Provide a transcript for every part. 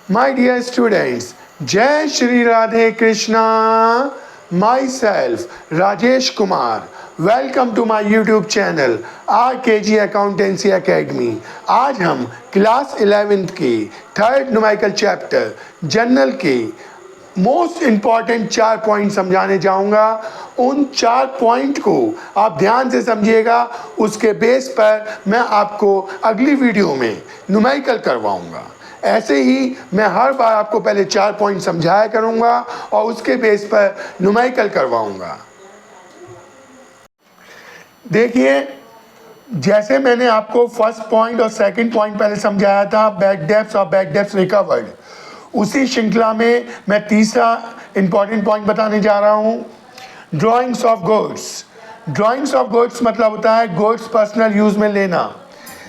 My dear students, Jai Shri Radhe Krishna. Myself, Rajesh Kumar. Welcome to my YouTube channel RKG Accountancy Academy. आज हम class 11th की third numerical chapter general के most important 4 point समझाने जाऊंगा। उन 4 point को आप ध्यान से समझिएगा, उसके बेस पर मैं आपको अगली वीडियो में न्यूमेरिकल करवाऊंगा। ऐसे ही मैं हर बार आपको पहले 4 पॉइंट समझाया करूंगा और उसके बेस पर न्यूमेरिकल करवाऊंगा। देखिए, जैसे मैंने आपको फर्स्ट पॉइंट और सेकंड पॉइंट पहले समझाया था, बैड डेब्ट्स और बैड डेब्ट्स रिकवर्ड, उसी श्रृंखला में मैं तीसरा इंपॉर्टेंट पॉइंट बताने जा रहा हूं, drawings of goods. Drawings of goods मतलब होता है गुड्स पर्सनल यूज में लेना।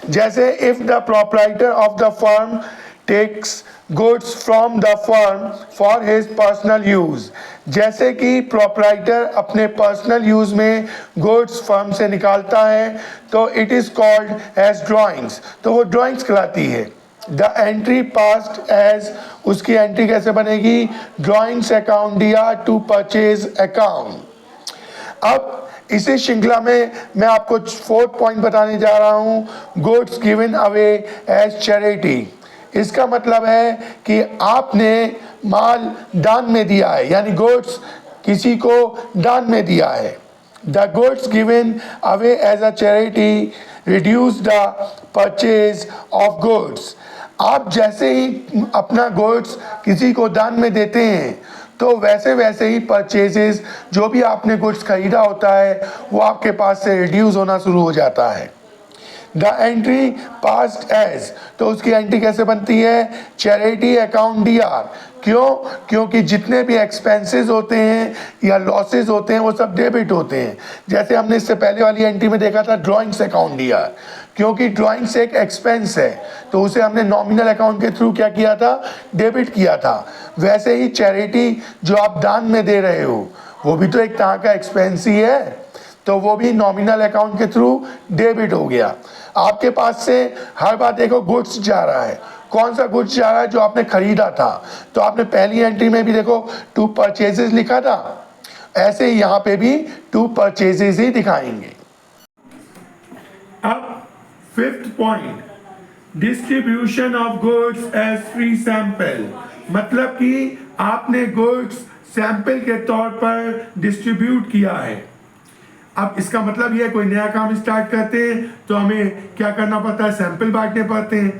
जैसे if the proprietor of the firm takes goods from the firm for his personal use, जैसे कि प्रोप्राइटर अपने पर्सनल यूज में गुड्स फर्म से निकालता है तो it is called as drawings, तो वो ड्राइंग्स कहलाती है। द एंट्री पास्ड एज, उसकी एंट्री कैसे बनेगी, ड्राइंग्स अकाउंट दिया टू परचेज अकाउंट। अब इसी श्रृंखला में मैं आपको 4th पॉइंट बताने जा रहा हूं, goods given away as charity. इसका मतलब है कि आपने माल दान में दिया है, यानी गुड्स किसी को दान में दिया है। The goods given away as a charity reduce the purchase of goods. आप जैसे ही अपना गुड्स किसी को दान में देते हैं तो वैसे वैसे ही परचेजेस, जो भी आपने गुड्स खरीदा होता है, वो आपके पास से रिड्यूस होना शुरू हो जाता है। द एंट्री पास्ड एज, तो उसकी एंट्री कैसे बनती है, चैरिटी अकाउंट डीआर। क्यों? क्योंकि जितने भी एक्सपेंसेस होते हैं या लॉसेस होते हैं वो सब डेबिट होते हैं। जैसे हमने इससे पहले वाली एंट्री में देखा था ड्राइंग्स अकाउंट डीआर, क्योंकि ड्राइंग्स एक एक्सपेंस है तो उसे हमने नॉमिनल अकाउंट के थ्रू क्या किया था, डेबिट किया था। वैसे ही चैरिटी जो आप दान में दे रहे हो वो भी तो एक तरह का एक्सपेंस ही है, तो वो भी नॉमिनल अकाउंट के थ्रू डेबिट हो गया। आपके पास से हर बार देखो गुड्स जा रहा है, कौन सा गुड्स जा रहा है, जो आपने खरीदा था, तो आपने पहली एंट्री में भी देखो 2 परचेजेस लिखा था, ऐसे ही यहाँ पे भी 2 परचेजेस ही दिखाएंगे। अब 5th point, distribution of goods as free sample, मतलब कि आपने गुड्स सैंपल के तौर पर डिस्ट्रीब्यूट किया है। अब इसका ये है, कोई नया काम स्टार्ट करते हैं तो हमें क्या करना पड़ता है, सैंपल बांटने पड़ते हैं।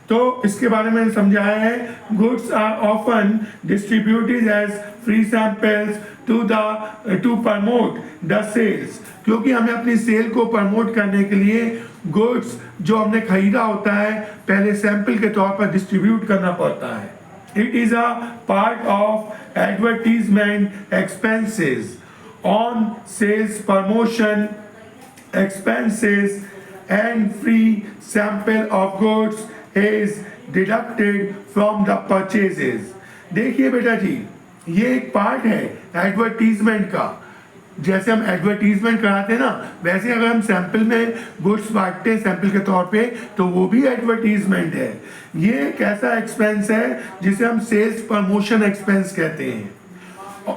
तो इसके बारे में समझाया है, goods are often distributed as free samples to promote the sales, क्योंकि हमें अपनी सेल को प्रमोट करने के लिए गुड्स जो हमने खरीदा होता है पहले सैंपल के तौर पर डिस्ट्रीब्यूट करना पड़ता है। It is a part of advertisement expenses on sales promotion expenses and free sample of goods is deducted from the purchases। देखिए बेटा जी, ये एक पार्ट है एडवर्टीजमेंट का। जैसे हम एडवर्टीजमेंट कराते हैं ना, वैसे अगर हम सैंपल में गुड्स बांटते हैं सैंपल के तौर पे तो वो भी एडवर्टीजमेंट है। ये एक ऐसा एक्सपेंस है जिसे हम सेल्स प्रमोशन एक्सपेंस कहते हैं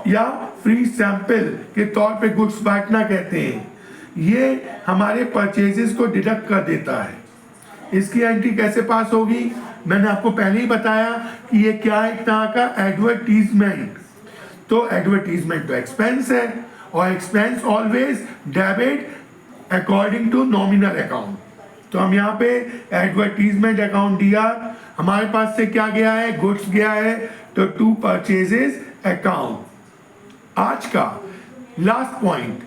या फ्री सैंपल के तौर पे गुड्स बांटना कहते हैं। ये हमारे परचेजेस को डिडक्ट कर देता है। इसकी एंट्री कैसे पास होगी, मैंने आपको पहले ही बताया कि ये क्या है, एक तरह का एडवर्टीजमेंट। तो एडवर्टीजमेंट तो एक्सपेंस है और expense always debit according to nominal account. तो हम यहाँ पे एडवर्टीजमेंट अकाउंट दिया, हमारे पास से क्या गया है, गुड्स गया है, तो 2 परचेजेस अकाउंट। आज का last point,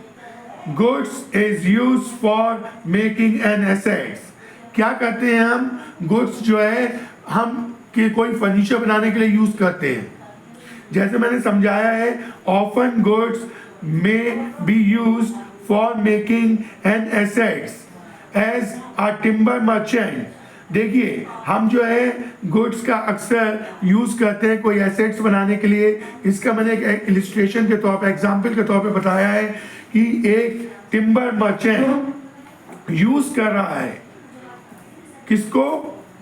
goods is use for making an assets. क्या करते हैं हम, गुड्स जो है हम कि कोई फर्नीचर बनाने के लिए यूज करते हैं। जैसे मैंने समझाया है, ऑफन गुड्स में be use for making an assets as a timber merchant. देखिए, हम जो है गुड्स का अक्सर यूज करते हैं कोई एसेट्स बनाने के लिए। इसका मैंने एक इलिस्ट्रेशन के तौर पे, एग्जांपल के तौर पे बताया है कि एक टिम्बर मर्चेंट यूज कर रहा है किसको,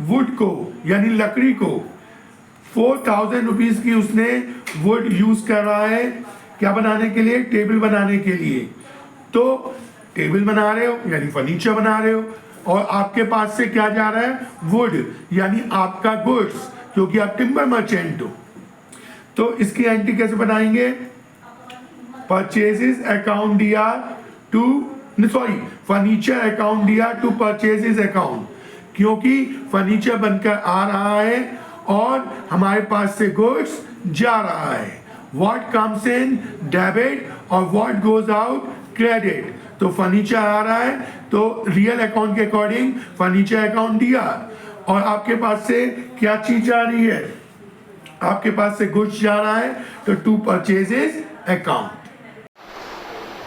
वुड को, यानी लकड़ी को, 4,000 रुपीज़ की उसने वुड यूज़ कर रहा है क्या बनाने के लिए, टेबल बनाने के लिए। तो टेबल बना रहे हो यानी फर्नीचर बना रहे हो, और आपके पास से क्या जा रहा है, वुड, यानी आपका गुड्स, क्योंकि आप टिम्बर मर्चेंट हो। तो इसकी एंट्री कैसे बनाएंगे, परचेजेस अकाउंट दिया टू, सॉरी, फर्नीचर अकाउंट दिया टू परचेजेस अकाउंट, क्योंकि फर्नीचर बनकर आ रहा है और हमारे पास से गुड्स जा रहा है। व्हाट कम्स इन डेबिट और व्हाट गोज आउट क्रेडिट। तो फर्नीचर आ रहा है तो रियल अकाउंट के अकॉर्डिंग फर्नीचर अकाउंट दिया, और आपके पास से क्या चीज जा रही है, आपके पास से गुड्स जा रहा है तो टू परचेजेस अकाउंट।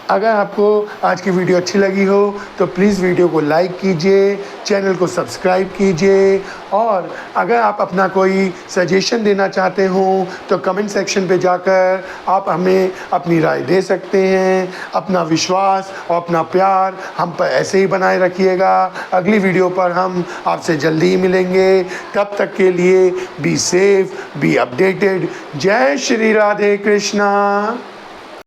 अगर आपको आज की वीडियो अच्छी लगी हो तो प्लीज़ वीडियो को लाइक कीजिए, चैनल को सब्सक्राइब कीजिए, और अगर आप अपना कोई सजेशन देना चाहते हो तो कमेंट सेक्शन पे जाकर आप हमें अपनी राय दे सकते हैं। अपना विश्वास और अपना प्यार हम पर ऐसे ही बनाए रखिएगा। अगली वीडियो पर हम आपसे जल्दी ही मिलेंगे। तब तक के लिए बी सेफ, बी अपडेटेड। जय श्री राधे कृष्णा।